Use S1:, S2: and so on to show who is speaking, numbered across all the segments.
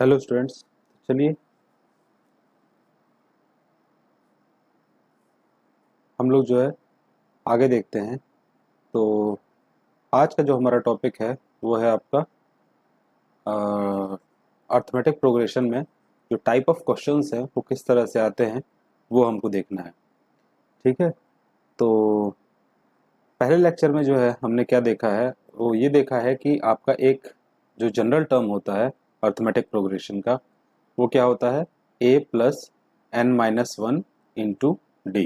S1: Hello students. चलिए हम लोग जो है आगे देखते हैं। तो आज का जो हमारा टॉपिक है वो है आपका अर्थमेटिक प्रोग्रेशन में जो टाइप ऑफ क्वेश्चंस हैं वो किस तरह से आते हैं वो हमको देखना है। ठीक है। तो पहले लेक्चर में जो है हमने क्या देखा है वो ये देखा है कि आपका एक जो जनरल टर्म होता है अर्थमेटिक प्रोग्रेशन का वो क्या होता है a plus N minus one into d.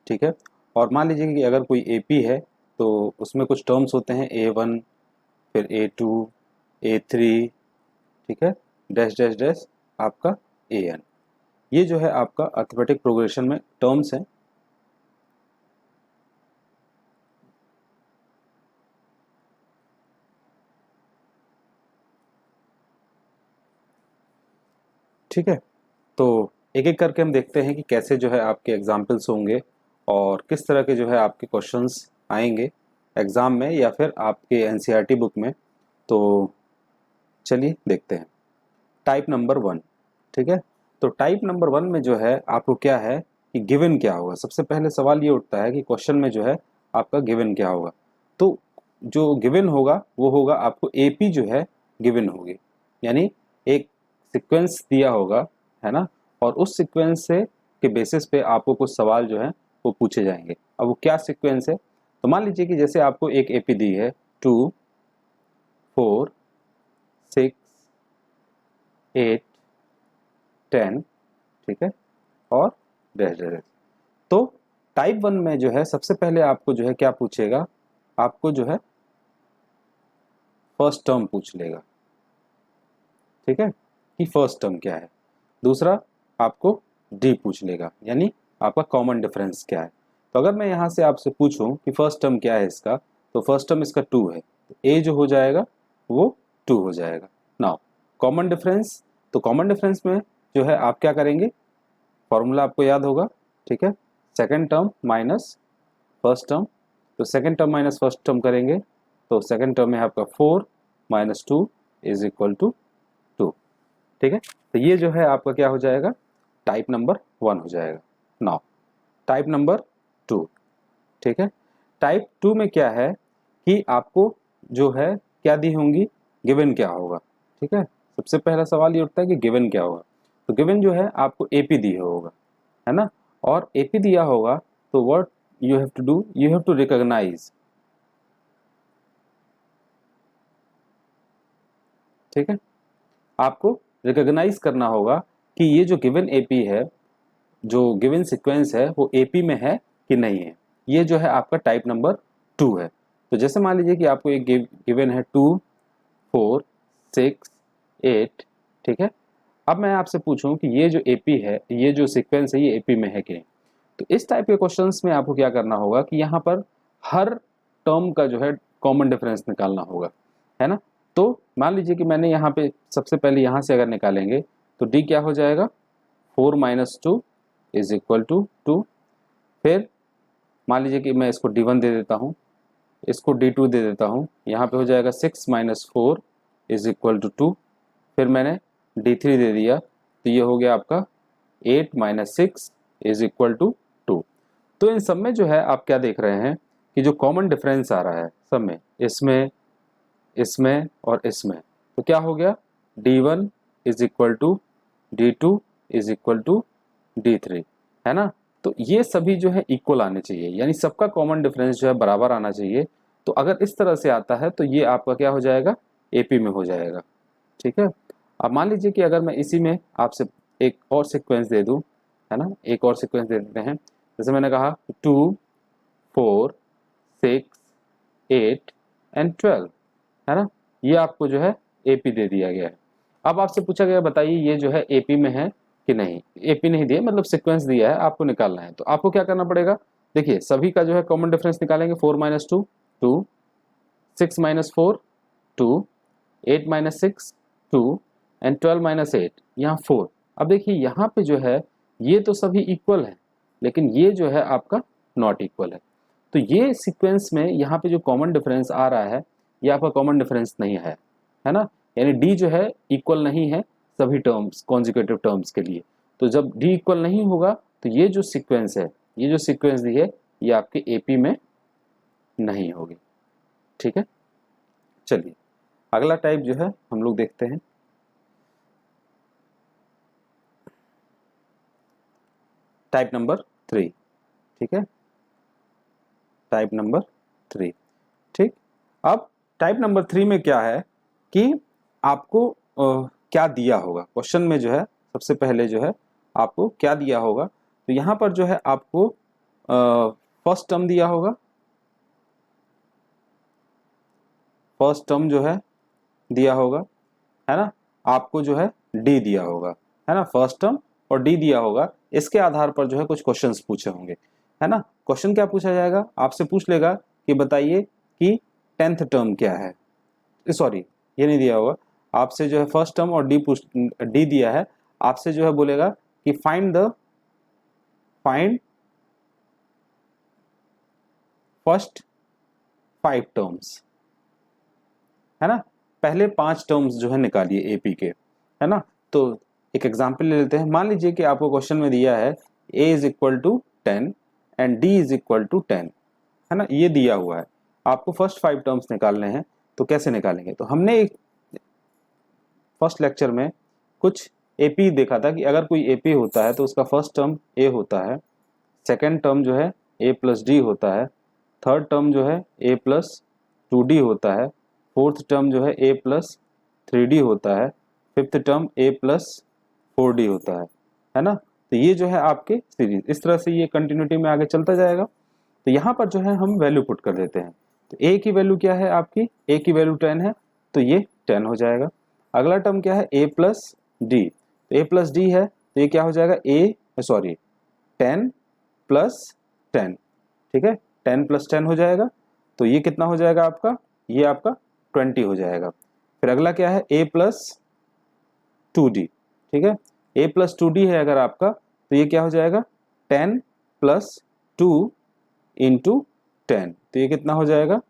S1: ठीक है। और मान लीजिए कि अगर कोई AP है तो उसमें कुछ टर्म्स होते हैं A1, फिर A2, A3, ठीक है, डैश डैश डैश आपका AN। ये जो है आपका अर्थमेटिक प्रोग्रेशन में टर्म्स हैं। ठीक है। तो एक एक करके हम देखते हैं कि कैसे जो है आपके एग्जाम्पल्स होंगे और किस तरह के जो है आपके क्वेश्चंस आएंगे एग्ज़ाम में या फिर आपके NCERT बुक में। तो चलिए देखते हैं। Type number 1। ठीक है। तो टाइप नंबर 1 में जो है आपको क्या है कि गिवन क्या होगा। सबसे पहले सवाल ये उठता है कि क्वेश्चन में जो है आपका गिवन क्या होगा। तो जो गिवन होगा वो होगा आपको AP जो है गिवन होगी, यानी एक सीक्वेंस दिया होगा, है ना, और उस सीक्वेंस से के बेसिस पे आपको कुछ सवाल जो है वो पूछे जाएंगे। अब वो क्या सीक्वेंस है, तो मान लीजिए कि जैसे आपको एक AP दी है 2 4 6 8 10, ठीक है, और डैश डैश डैश। तो टाइप 1 में जो है सबसे पहले आपको जो है क्या पूछेगा, आपको जो है फर्स्ट टर्म पूछ लेगा। ठीक है, कि फर्स्ट टर्म क्या है। दूसरा आपको डी पूछ लेगा, यानी आपका कॉमन डिफरेंस क्या है। तो अगर मैं यहाँ से आपसे पूछूं कि फर्स्ट टर्म क्या है इसका, तो फर्स्ट टर्म इसका 2 है, तो ए जो हो जाएगा वो 2 हो जाएगा। नाउ कॉमन डिफरेंस, तो कॉमन डिफरेंस में जो है आप क्या करेंगे, फॉर्मूला आपको याद होगा। ठीक है, second term minus first term. तो second term minus first term करेंगे तो सेकेंड टर्म में आपका 4 माइनस 2 इज इक्वल टू 2। ठीक है, तो ये जो है आपका क्या हो जाएगा, टाइप नंबर 1 हो जाएगा। Now type number 2। ठीक है, टाइप 2 में क्या है कि आपको जो है क्या दी होंगी, गिवन क्या होगा। ठीक है, सबसे पहला सवाल ये उठता है कि गिवन क्या होगा। तो गिवन जो है आपको AP दिया होगा, है ना, और AP दिया होगा तो what you have to do, you have to recognise. ठीक है, आपको रिकॉग्नाइज करना होगा कि ये जो गिवन AP है, जो गिवन सीक्वेंस है वो AP में है कि नहीं है। ये जो है आपका टाइप नंबर 2 है। तो जैसे मान लीजिए कि आपको एक गिवन है 2 4 6 8, ठीक है। अब मैं आपसे पूछूं कि ये जो AP है, ये जो सीक्वेंस है ये AP में है कि नहीं। तो इस टाइप के क्वेश्चंस में आपको क्या करना होगा कि यहाँ पर हर टर्म का जो है कॉमन डिफरेंस निकालना होगा, है ना। तो मान लीजिए कि मैंने यहाँ पे सबसे पहले यहाँ से अगर निकालेंगे तो D क्या हो जाएगा, 4 माइनस 2 इज इक्वल टू 2। फिर मान लीजिए कि मैं इसको D1 दे देता हूँ, इसको D2 दे देता हूँ, यहाँ पे हो जाएगा 6 माइनस 4 इज इक्वल टू 2। फिर मैंने D3 दे दिया तो ये हो गया आपका 8 माइनस 6 इज इक्वल टू 2। तो इन सब में जो है आप क्या देख रहे हैं कि जो कॉमन डिफरेंस आ रहा है सब में, इसमें इसमें और इसमें, तो क्या हो गया, D1 is equal to D2 is equal to D3, है ना। तो ये सभी जो है इक्वल आने चाहिए, यानी सबका कॉमन डिफरेंस जो है बराबर आना चाहिए। तो अगर इस तरह से आता है तो ये आपका क्या हो जाएगा, AP में हो जाएगा। ठीक है, अब मान लीजिए कि अगर मैं इसी में आपसे एक और सीक्वेंस दे दूं, है ना, एक और सीक्वेंस दे देते हैं। जैसे मैंने कहा 2 4 6 8 एंड 12, है ना, ये आपको जो है AP दे दिया गया है। अब आपसे पूछा गया बताइए ये जो है AP में है कि नहीं। AP नहीं दिया, मतलब सीक्वेंस दिया है, आपको निकालना है। तो आपको क्या करना पड़ेगा, देखिए सभी का जो है कॉमन डिफरेंस निकालेंगे। 4 minus 2 2, 6 minus 4 2, 8 minus 6 2 and 12 minus 8 यहाँ 4। अब देखिए यहाँ पे जो है ये तो सभी इक्वल है, लेकिन ये जो है आपका नॉट इक्वल है। तो ये सीक्वेंस में यहाँ पे जो कॉमन डिफरेंस आ रहा है ये आपका कॉमन डिफरेंस नहीं है, है ना, यानी D जो है इक्वल नहीं है सभी टर्म्स कॉन्जिक्यूटिव टर्म्स के लिए। तो जब डी इक्वल नहीं होगा तो ये जो सीक्वेंस है, ये जो सीक्वेंस दी है, ये आपके एपी में नहीं होगी। ठीक है, चलिए अगला टाइप जो है हम लोग देखते हैं। Type number 3। ठीक है, टाइप नंबर 3। ठीक, अब टाइप नंबर 3 में क्या है कि आपको क्या दिया होगा क्वेश्चन में, जो है सबसे पहले जो है आपको क्या दिया होगा। तो यहाँ पर जो है आपको फर्स्ट टर्म दिया होगा, फर्स्ट टर्म जो है दिया होगा, है ना। आपको जो है डी दिया होगा, है ना, फर्स्ट टर्म और डी दिया होगा। इसके आधार पर जो है कुछ क्वेश्चंस पूछे होंगे, है ना। क्वेश्चन क्या पूछा जाएगा, आपसे पूछ लेगा कि बताइए कि 10th टर्म क्या है। सॉरी, ये नहीं दिया होगा आपसे, जो है फर्स्ट टर्म और डी दिया है, आपसे जो है बोलेगा कि फाइंड फर्स्ट 5 टर्म्स, है ना। पहले 5 टर्म्स जो है निकालिए एपी के, है ना। तो एक एग्जांपल ले लेते हैं। मान लीजिए कि आपको क्वेश्चन में दिया है a is equal to 10 and d is equal to 10, है ना, ये दिया हुआ है। आपको फर्स्ट 5 टर्म्स निकालने हैं, तो कैसे निकालेंगे। तो हमने एक फर्स्ट लेक्चर में कुछ एपी देखा था कि अगर कोई एपी होता है तो उसका फर्स्ट टर्म a होता है, सेकेंड टर्म जो है a प्लस डी होता है, थर्ड टर्म जो है a प्लस 2d होता है, फोर्थ टर्म जो है a प्लस 3d होता है, fifth term a plus 4d होता है ना। तो ये जो है आपके सीरीज, इस तरह से ये कंटिन्यूटी में आगे चलता जाएगा। तो यहाँ पर जो है हम वैल्यू पुट कर देते हैं। तो a की वैल्यू क्या है आपकी, a की वैल्यू 10 है, तो ये 10 हो जाएगा। अगला टर्म क्या है, a प्लस डी, तो a प्लस डी है, तो ये क्या हो जाएगा, 10 प्लस 10, ठीक है, 10 प्लस 10 हो जाएगा। तो ये कितना हो जाएगा आपका, ये आपका 20 हो जाएगा। फिर अगला क्या है, a प्लस 2d, ठीक है, a प्लस 2d है अगर आपका, तो ये क्या हो जाएगा, 10 प्लस 2 इंटू 10, तो ये कितना हो जाएगा,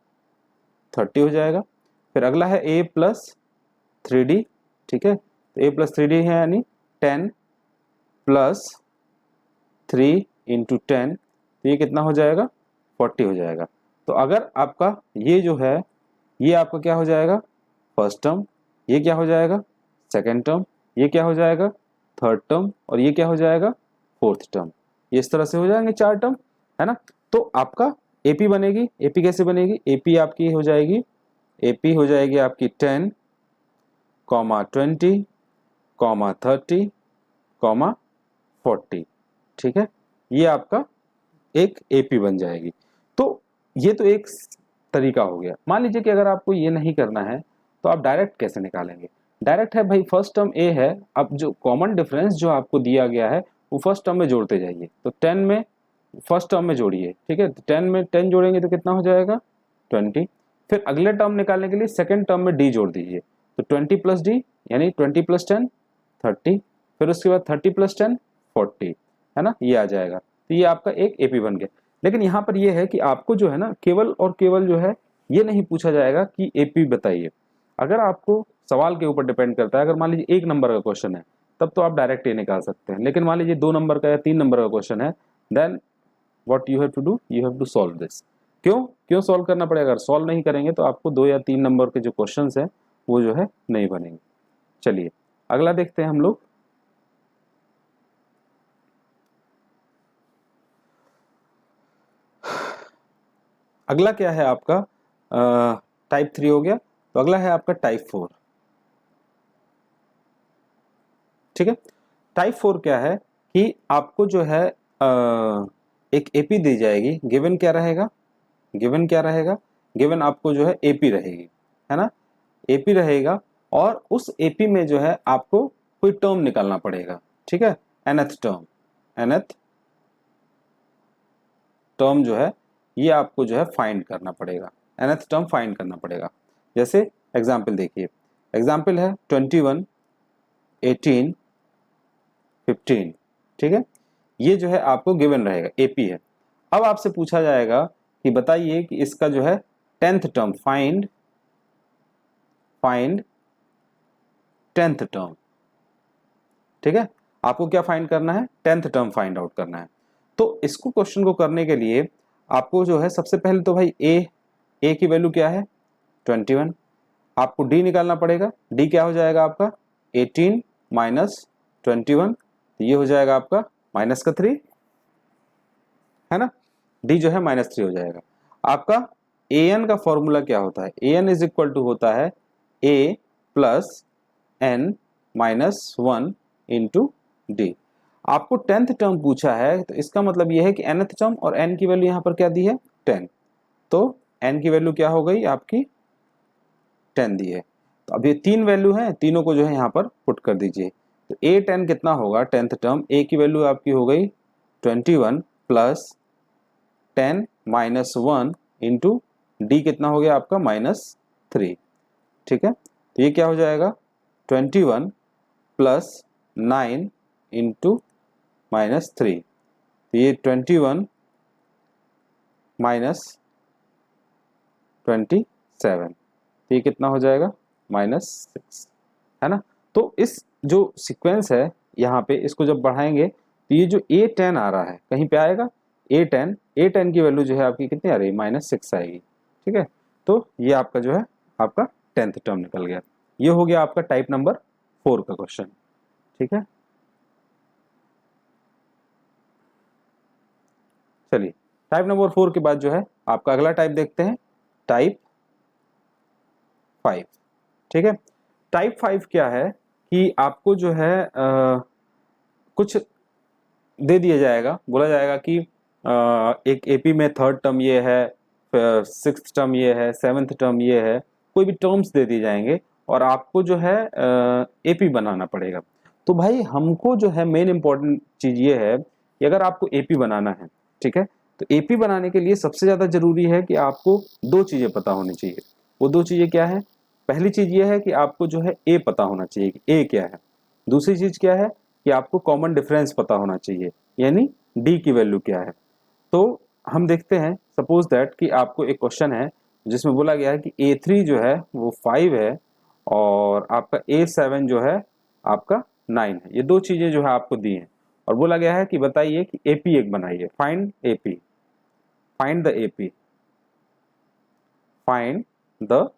S1: 30 हो जाएगा। फिर अगला है a प्लस 3d, ठीक है, तो a प्लस 3d है यानी 10 प्लस 3 इंटू 10, तो ये कितना हो जाएगा, 40 हो जाएगा। तो अगर आपका ये जो है, ये आपका क्या हो जाएगा, फर्स्ट टर्म, ये क्या हो जाएगा, सेकेंड टर्म, ये क्या हो जाएगा, थर्ड टर्म, और ये क्या हो जाएगा, फोर्थ टर्म। ये इस तरह से हो जाएंगे 4 टर्म, है ना। तो आपका एपी बनेगी। एपी कैसे बनेगी, एपी आपकी हो जाएगी, एपी हो जाएगी आपकी 10, 20, 30, 40, ठीक है, ये आपका एक एपी बन जाएगी। तो ये तो एक तरीका हो गया। मान लीजिए कि अगर आपको ये नहीं करना है तो आप डायरेक्ट कैसे निकालेंगे। डायरेक्ट है भाई, फर्स्ट टर्म ए है, अब जो कॉमन डिफरेंस जो आपको दिया गया है वो फर्स्ट टर्म में जोड़ते जाइए। तो 10 में फर्स्ट टर्म में जोड़िए, ठीक है, तो 10 में 10 जोड़ेंगे तो कितना हो जाएगा, 20। फिर अगले टर्म निकालने के लिए सेकेंड टर्म में डी जोड़ दीजिए, तो 20 प्लस डी यानी 20 प्लस 10 30, फिर उसके बाद 30 प्लस 10 40, है ना, ये आ जाएगा। तो ये आपका एक एपी बन गया। लेकिन यहाँ पर ये है कि आपको जो है ना केवल और केवल जो है ये नहीं पूछा जाएगा कि एपी बताइए। अगर आपको सवाल के ऊपर डिपेंड करता है, अगर मान लीजिए 1 नंबर का क्वेश्चन है तब तो आप डायरेक्ट ये निकाल सकते हैं। लेकिन मान लीजिए 2 नंबर का या 3 नंबर का क्वेश्चन है, then what you have to do, you have to solve this. क्यों सॉल्व करना पड़ेगा, अगर सॉल्व नहीं करेंगे तो आपको 2 या 3 नंबर के जो क्वेश्चन हैं वो जो है नहीं बनेंगे। चलिए अगला देखते हैं हम लोग। अगला क्या है आपका, टाइप 3 हो गया। तो अगला है आपका टाइप 4, ठीक है। टाइप 4 क्या है कि आपको जो है एक एपी दी जाएगी, गिवन क्या रहेगा, गिवन क्या रहेगा, गिवन आपको जो है एपी रहेगी, है ना, एपी रहेगा। और उस एपी में जो है आपको कोई टर्म निकालना पड़ेगा, ठीक है, nth टर्म, nth टर्म जो है ये आपको जो है फाइंड करना पड़ेगा, nth टर्म फाइंड करना पड़ेगा। जैसे एग्जाम्पल देखिए, एग्जाम्पल है 21, 18, 15, ठीक है, ये जो है आपको गिवन रहेगा, एपी है। अब आपसे पूछा जाएगा कि बताइए कि इसका जो है 10th term, find 10th term, ठीक है, आपको क्या फाइंड करना है, 10th टर्म फाइंड आउट करना है। तो इसको क्वेश्चन को करने के लिए आपको जो है सबसे पहले तो भाई ए की वैल्यू क्या है 21, आपको डी निकालना पड़ेगा। डी क्या हो जाएगा आपका 18 माइनस 21, तो ये हो जाएगा आपका माइनस का 3, है ना, डी जो है -3 हो जाएगा। आपका ए एन का फॉर्मूला क्या होता है, A N is equal to होता है A plus N minus 1 into D. आपको 10th टर्म पूछा है, तो इसका मतलब यह है कि nth टर्म और n की वैल्यू यहाँ पर क्या दी है 10, तो n की वैल्यू क्या हो गई आपकी 10 दी है। तो अब ये 3 वैल्यू हैं, तीनों को जो है यहाँ पर पुट कर दीजिए। तो a10 कितना होगा 10th टर्म, a की वैल्यू आपकी हो गई 21 प्लस 10 माइनस 1 इंटू डी कितना हो गया आपका -3, ठीक है। तो ये क्या हो जाएगा 21 प्लस 9 इंटू -3, तो ये 21 माइनस 27, तो ये कितना हो जाएगा -6, है ना। तो इस जो सीक्वेंस है यहाँ पे इसको जब बढ़ाएंगे तो ये जो a10 आ रहा है कहीं पे आएगा, a10 की वैल्यू जो है आपकी कितनी आ रही है -6 आएगी, ठीक है। तो ये आपका जो है आपका 10th टर्म निकल गया। ये हो गया आपका टाइप नंबर 4 का क्वेश्चन, ठीक है। चलिए टाइप नंबर 4 के बाद जो है आपका अगला टाइप देखते हैं, टाइप 5, ठीक है। टाइप 5 क्या है कि आपको जो है कुछ दे दिया जाएगा, बोला जाएगा कि एक एपी में 3rd टर्म ये है, 6th टर्म ये है, 7th टर्म ये है, कोई भी टर्म्स दे दिए जाएंगे और आपको जो है एपी बनाना पड़ेगा। तो भाई हमको जो है मेन इंपॉर्टेंट चीज ये है कि अगर आपको एपी बनाना है, ठीक है, तो एपी बनाने के लिए सबसे ज्यादा जरूरी है कि आपको 2 चीजें पता होनी चाहिए। वो 2 चीजें क्या है, पहली चीज ये है कि आपको जो है ए पता होना चाहिए कि ए क्या है। दूसरी चीज क्या है कि आपको कॉमन डिफरेंस पता होना चाहिए, यानी डी की वैल्यू क्या है। तो हम देखते हैं, सपोज दैट कि आपको एक क्वेश्चन है जिसमें बोला गया है कि A3 जो है वो 5 है और आपका A7 जो है आपका 9 है। ये 2 चीजें जो है आपको दी हैं और बोला गया है कि बताइए कि AP एक बनाइए, find AP, find the AP, find the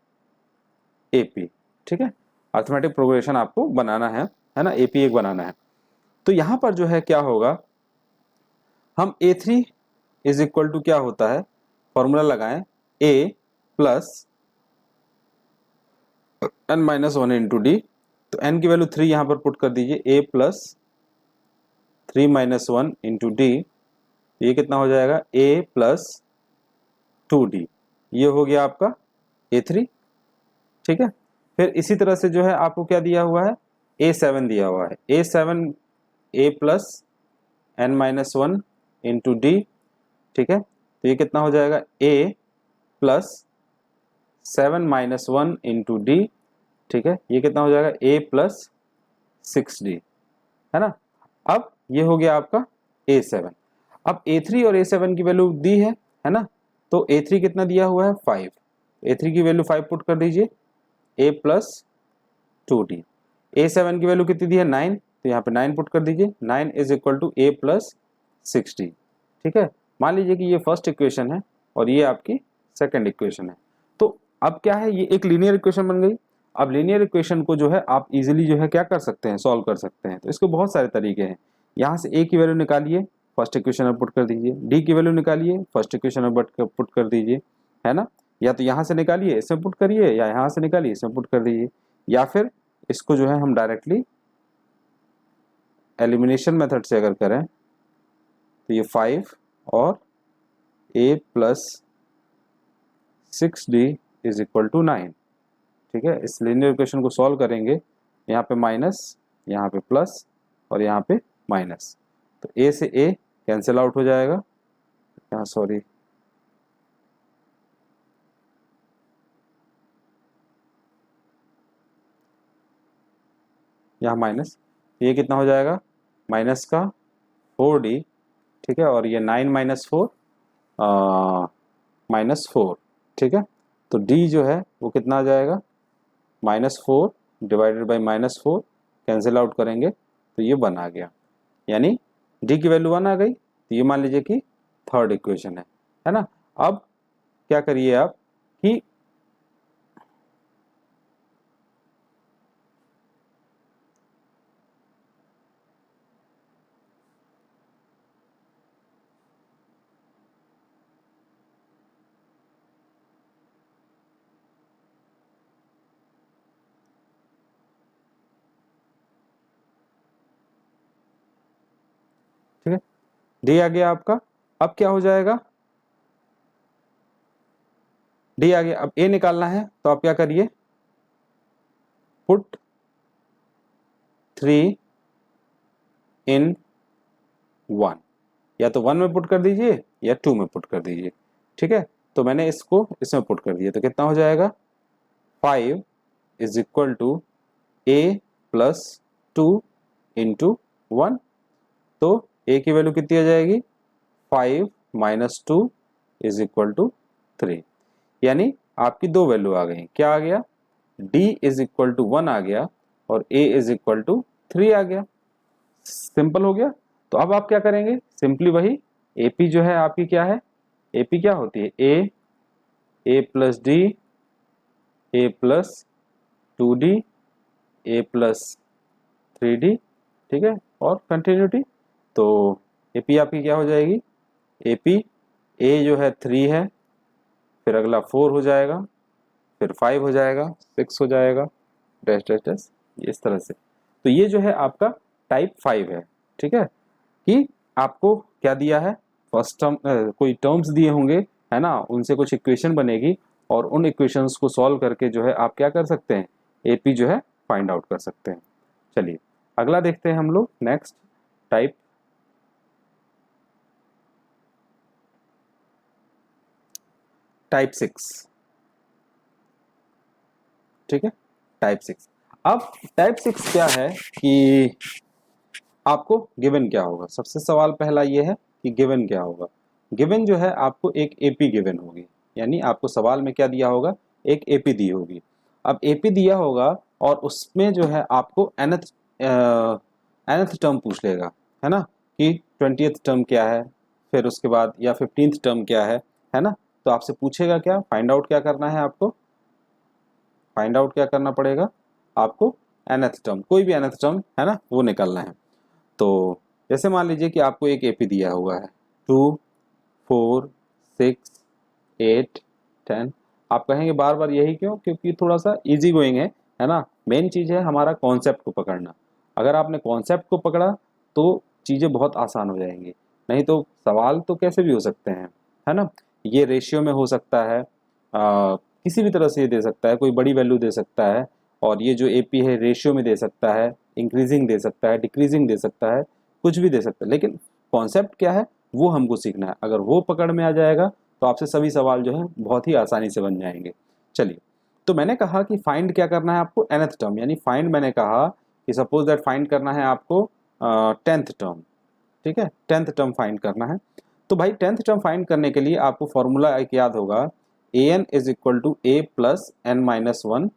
S1: AP, ठीक है। अर्थमेटिक प्रोग्रेशन आपको बनाना है ना, AP एक बनाना है। तो यहां पर जो है क्या होगा, हम A3 इज इक्वल टू क्या होता है, फॉर्मूला लगाएं A plus n minus 1 into d. तो n की वैल्यू 3 यहां पर पुट कर दीजिए, A plus 3 minus 1 into D, ये कितना हो जाएगा A प्लस 2d, ये हो गया आपका A3, ठीक है। फिर इसी तरह से जो है आपको क्या दिया हुआ है, A7 दिया हुआ है, A7 A plus n minus 1 into d, ठीक है। तो ये कितना हो जाएगा A plus 7 minus 1 into d, ठीक है। ये कितना हो जाएगा A प्लस 6d, है ना। अब ये हो गया आपका A7। अब A3 और A7 की वैल्यू दी है ना। तो A3 कितना दिया हुआ है 5, A3 की वैल्यू 5 पुट कर दीजिए, A प्लस 2d। A7 की वैल्यू कितनी दी है 9, तो यहाँ पे 9 पुट कर दीजिए, 9 is equal to A plus 6d, ठीक है। मान लीजिए कि ये फर्स्ट इक्वेशन है और ये आपकी सेकंड इक्वेशन है। तो अब क्या है, ये एक लीनियर इक्वेशन बन गई। अब लीनियर इक्वेशन को जो है आप इजीली जो है क्या कर सकते हैं, सॉल्व कर सकते हैं। तो इसके बहुत सारे तरीके हैं। यहाँ से A की वैल्यू निकालिए, फर्स्ट इक्वेशन में पुट कर दीजिए, डी की वैल्यू निकालिए, फर्स्ट इक्वेशन में पुट कर दीजिए, है ना। या तो यहाँ से निकालिए इसमें पुट करिए, या यहाँ से निकालिए इसमें पुट कर दीजिए, या फिर इसको जो है हम डायरेक्टली एलिमिनेशन मेथड से अगर करें तो ये 5 और A plus 6d is equal to 9, ठीक है। इस लीनियर इक्वेशन को सॉल्व करेंगे, यहाँ पे माइनस, यहाँ पे प्लस और यहाँ पे माइनस, तो A से A कैंसिल आउट हो जाएगा, यहाँ सॉरी यहाँ माइनस, ये कितना हो जाएगा माइनस का 4d, ठीक है। और ये 9 माइनस 4 -4, ठीक है। तो d जो है वो कितना आ जाएगा -4 डिवाइडेड बाई -4, कैंसिल आउट करेंगे तो ये 1 आ गया, यानी डी की वैल्यू 1 आ गई। तो ये मान लीजिए कि थर्ड इक्वेशन है ना। अब क्या करिए आप कि ठीक है, डी आ गया आपका। अब क्या हो जाएगा, डी आ गया। अब ए निकालना है, तो आप क्या करिए, पुट 3 इन 1, या तो 1 में पुट कर दीजिए या 2 में पुट कर दीजिए। ठीक है, तो मैंने इसको इसमें पुट कर दिया, तो कितना हो जाएगा, 5 is equal to a plus 2 into 1। तो ए की वैल्यू कितनी आ जाएगी, 5 माइनस 2 इज इक्वल टू 3। यानी आपकी दो वैल्यू आ गई। क्या आ गया, d इज इक्वल टू 1 आ गया और a इज इक्वल टू 3 आ गया। सिंपल हो गया। तो अब आप क्या करेंगे, सिंपली वही AP जो है आपकी क्या है, AP क्या होती है, a plus D, a plus 2d, a plus 3d। ठीक है, और कंटिन्यूटी। तो AP आपकी क्या हो जाएगी, AP a जो है 3 है, फिर अगला 4 हो जाएगा, फिर 5 हो जाएगा, 6 हो जाएगा, डैश डैश डैश, इस तरह से। तो ये जो है आपका टाइप 5 है। ठीक है, कि आपको क्या दिया है, फर्स्ट टर्म कोई टर्म्स दिए होंगे, है ना, उनसे कुछ इक्वेशन बनेगी और उन इक्वेशंस को सॉल्व करके जो है आप क्या कर सकते हैं, AP जो है फाइंड आउट कर सकते हैं। चलिए अगला देखते हैं हम लोग, नेक्स्ट टाइप टाइप 6। ठीक है, टाइप 6। अब टाइप 6 क्या है कि आपको गिवन क्या होगा, सबसे सवाल पहला ये है कि गिवन क्या होगा। गिवन जो है आपको एक AP गिवन होगी, यानी आपको सवाल में क्या दिया होगा, एक AP दी होगी। अब AP दिया होगा और उसमें जो है आपको nth टर्म पूछ लेगा, है ना, कि 20th टर्म क्या है, फिर उसके बाद या 15th टर्म क्या है ना। तो आपसे पूछेगा क्या, फाइंड आउट क्या करना है आपको, फाइंड आउट क्या करना पड़ेगा आपको, nth टर्म, कोई भी nth टर्म है ना वो निकालना है। तो जैसे मान लीजिए कि आपको एक AP दिया हुआ है 2 4 6 8 10। आप कहेंगे बार बार यही क्यों, क्योंकि थोड़ा सा इजी गोइंग है ना। मेन चीज़ है हमारा कॉन्सेप्ट को पकड़ना। अगर आपने कॉन्सेप्ट को पकड़ा तो चीज़ें बहुत आसान हो जाएंगी, नहीं तो सवाल तो कैसे भी हो सकते हैं, है ना। ये रेशियो में हो सकता है, किसी भी तरह से ये दे सकता है, कोई बड़ी वैल्यू दे सकता है, और ये जो AP है रेशियो में दे सकता है, इंक्रीजिंग दे सकता है, डिक्रीजिंग दे सकता है, कुछ भी दे सकता है। लेकिन कॉन्सेप्ट क्या है वो हमको सीखना है। अगर वो पकड़ में आ जाएगा तो आपसे सभी सवाल जो है बहुत ही आसानी से बन जाएंगे। चलिए, तो मैंने कहा कि फाइंड क्या करना है आपको, nth टर्म, यानी फाइंड मैंने कहा कि सपोज दैट फाइंड करना है आपको 10th टर्म। ठीक है, 10th टर्म फाइंड करना है। तो भाई 10th टर्म फाइंड करने के लिए आपको फॉर्मूला एक याद होगा, an is equal to a plus n minus 1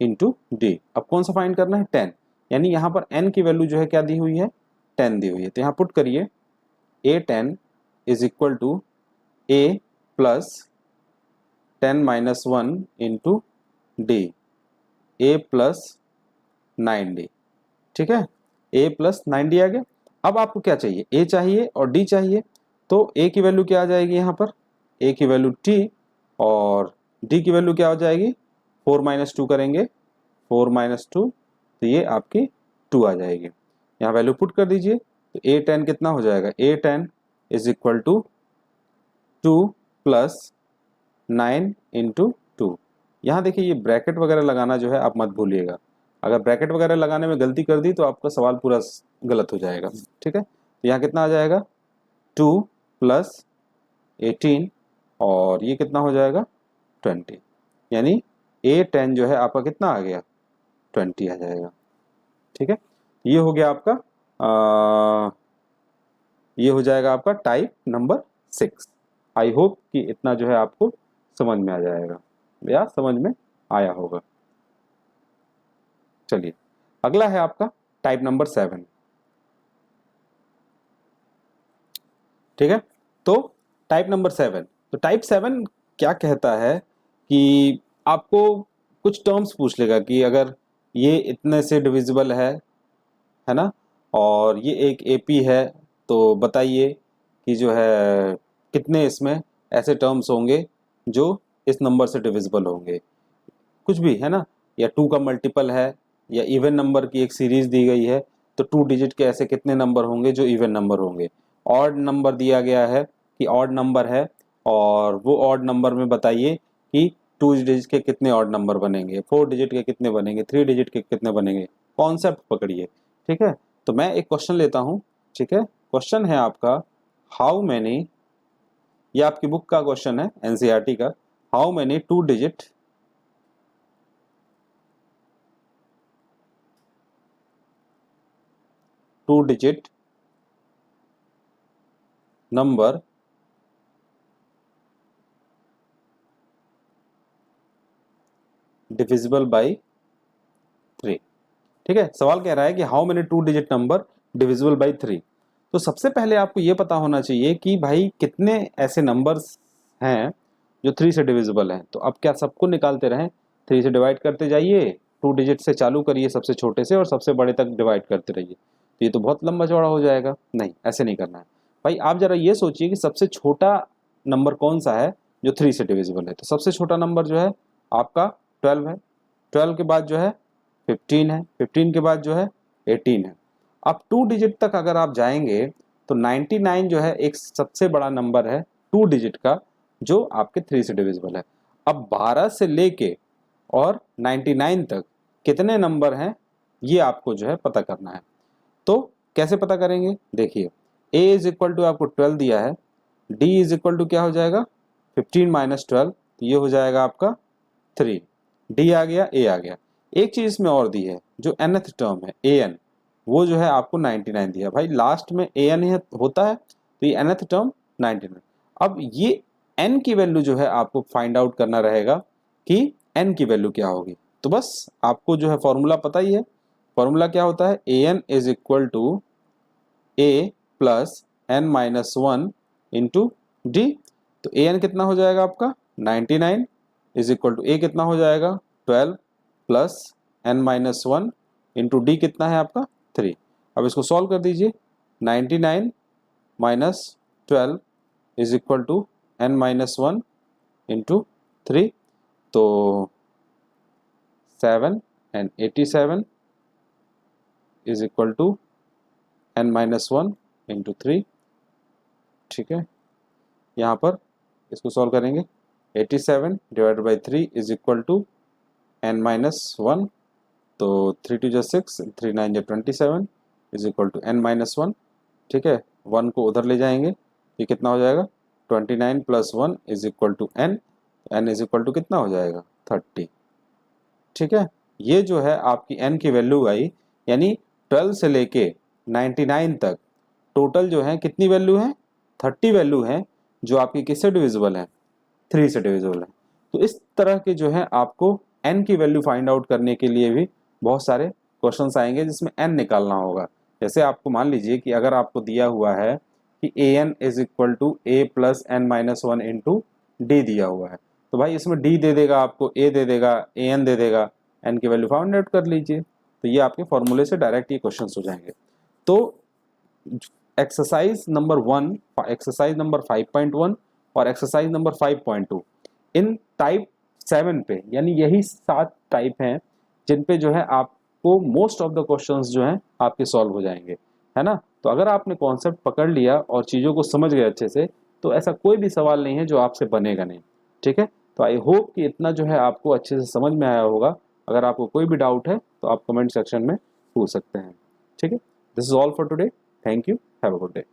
S1: into d. अब कौन सा फाइंड करना है, 10, यानी यहाँ पर n की वैल्यू जो है क्या दी हुई है, 10 दी हुई है। तो यहाँ पुट करिए a10 is equal to a plus 10 minus 1 into d, a plus 9d। ठीक है, a प्लस 9d आ गया। अब आपको क्या चाहिए, a चाहिए और d चाहिए। तो a की वैल्यू क्या आ जाएगी यहाँ पर, a की वैल्यू t, और d की वैल्यू क्या हो जाएगी, 4 माइनस 2 करेंगे, 4 माइनस 2, तो ये आपकी 2 आ जाएगी। यहाँ वैल्यू पुट कर दीजिए, तो a10 कितना हो जाएगा, a10 is equal to 2 plus 9 into 2। यहाँ देखिए ये ब्रैकेट वगैरह लगाना जो है आप मत भूलिएगा, अगर ब्रैकेट वगैरह लगाने में गलती कर दी तो आपका सवाल पूरा गलत हो जाएगा। ठीक है, तो यहाँ कितना आ जाएगा, 2 प्लस 18, और ये कितना हो जाएगा 20, यानी a10 जो है आपका कितना आ गया, 20 आ जाएगा। ठीक है, ये हो गया आपका ये हो जाएगा आपका टाइप नंबर 6। आई होप कि इतना जो है आपको समझ में आ जाएगा या समझ में आया होगा। चलिए अगला है आपका टाइप नंबर 7। ठीक है, तो टाइप नंबर 7, तो टाइप 7 क्या कहता है कि आपको कुछ टर्म्स पूछ लेगा कि अगर ये इतने से डिविजिबल है ना, और ये एक एपी है, तो बताइए कि जो है कितने इसमें ऐसे टर्म्स होंगे जो इस नंबर से डिविजिबल होंगे, कुछ भी है ना, या 2 का मल्टीपल है, या इवन नंबर की एक सीरीज दी गई है, तो 2 डिजिट के ऐसे कितने नंबर होंगे जो इवन नंबर होंगे। ऑड नंबर दिया गया है कि ऑड नंबर है, और वो ऑड नंबर में बताइए कि 2 डिजिट के कितने ऑड नंबर बनेंगे, 4 डिजिट के कितने बनेंगे, 3 डिजिट के कितने बनेंगे, कॉन्सेप्ट पकड़िए। ठीक है, तो मैं एक क्वेश्चन लेता हूँ। ठीक है, क्वेश्चन है आपका हाउ मैनी, ये आपकी बुक का क्वेश्चन है एनसीईआरटी का, how many 2 digit number divisible by 3। ठीक है, सवाल कह रहा है कि how many 2 digit number divisible by 3। तो सबसे पहले आपको ये पता होना चाहिए कि भाई कितने ऐसे नंबर्स हैं जो 3 से डिविजिबल हैं। तो अब क्या सबको निकालते रहें, 3 से डिवाइड करते जाइए, 2 डिजिट से चालू करिए सबसे छोटे से और सबसे बड़े तक डिवाइड करते रहिए, तो ये तो बहुत लंबा चौड़ा हो जाएगा। नहीं, ऐसे नहीं करना है भाई। आप जरा ये सोचिए कि सबसे छोटा नंबर कौन सा है जो 3 से डिविजिबल है। तो सबसे छोटा नंबर जो है आपका 12 है, 12 के बाद जो है 15 है, 15 के बाद जो है 18 है। अब 2 डिजिट तक अगर आप जाएंगे तो 99 जो है एक सबसे बड़ा नंबर है 2 डिजिट का जो आपके 3 से डिविजिबल है। अब 12 से लेके और 99 तक कितने नंबर हैं ये आपको जो है पता करना है। तो कैसे पता करेंगे, देखिए a इज इक्वल टू आपको 12 दिया है, d इज इक्वल टू क्या हो जाएगा 15 माइनस 12, तो ये हो जाएगा आपका 3, d आ गया, a आ गया। एक चीज इसमें और दी है, जो nth टर्म है an, वो जो है आपको 99 दिया। भाई लास्ट में an होता है, तो ये nth टर्म 99। अब ये n की वैल्यू जो है आपको फाइंड आउट करना रहेगा कि n की वैल्यू क्या होगी। तो बस आपको जो है फॉर्मूला पता ही है, फॉर्मूला क्या होता है, an is equal to a plus n minus 1 into d. तो an कितना हो जाएगा आपका 99 इज इक्वल टू a कितना हो जाएगा 12 plus n minus 1 into D कितना है आपका 3। अब इसको सॉल्व कर दीजिए, 99 minus 12 is equal to n minus 1 into 3, तो 7 and 87 is equal to n minus 1 into 3। ठीक है, यहाँ पर इसको सॉल्व करेंगे, 87 divided by 3 is equal to n minus 1, तो 3 two 6, 3 9 27 is equal to n minus 1। ठीक है, 1 को उधर ले जाएंगे, ये कितना हो जाएगा 29 plus 1 is equal to n, n is equal to कितना हो जाएगा 30। ठीक है, ये जो है आपकी n की वैल्यू आई, यानी 12 से लेके 99 तक टोटल जो है कितनी वैल्यू है 30 वैल्यू है जो आपकी किससे डिविजिबल है 3 से डिविजिबल है। तो इस तरह के जो है आपको n की वैल्यू फाइंड आउट करने के लिए भी बहुत सारे क्वेश्चंस आएंगे जिसमें n निकालना होगा। जैसे आपको मान लीजिए कि अगर आपको दिया हुआ है कि an is equal to a plus n minus 1 into d दिया हुआ है, तो भाई इसमें d दे देगा, आपको a दे देगा, an दे देगा, n की वैल्यू फाइंड आउट कर लीजिए। तो ये आपके फॉर्मूले से डायरेक्ट ये क्वेश्चंस हो जाएंगे। तो एक्सरसाइज नंबर 1, एक्सरसाइज नंबर 5.1 और एक्सरसाइज नंबर 5.2 इन टाइप 7 पे, यानी यही 7 टाइप हैं जिन पे जो है आपको मोस्ट ऑफ द क्वेश्चंस जो हैं आपके सॉल्व हो जाएंगे, है ना। तो अगर आपने कॉन्सेप्ट पकड़ लिया और चीज़ों को समझ गए अच्छे से, तो ऐसा कोई भी सवाल नहीं है जो आपसे बनेगा नहीं। ठीक है, तो आई होप कि इतना जो है आपको अच्छे से समझ में आया होगा। अगर आपको कोई भी डाउट है तो आप कमेंट सेक्शन में पूछ सकते हैं। ठीक है, this is all for today, thank you, have a good day.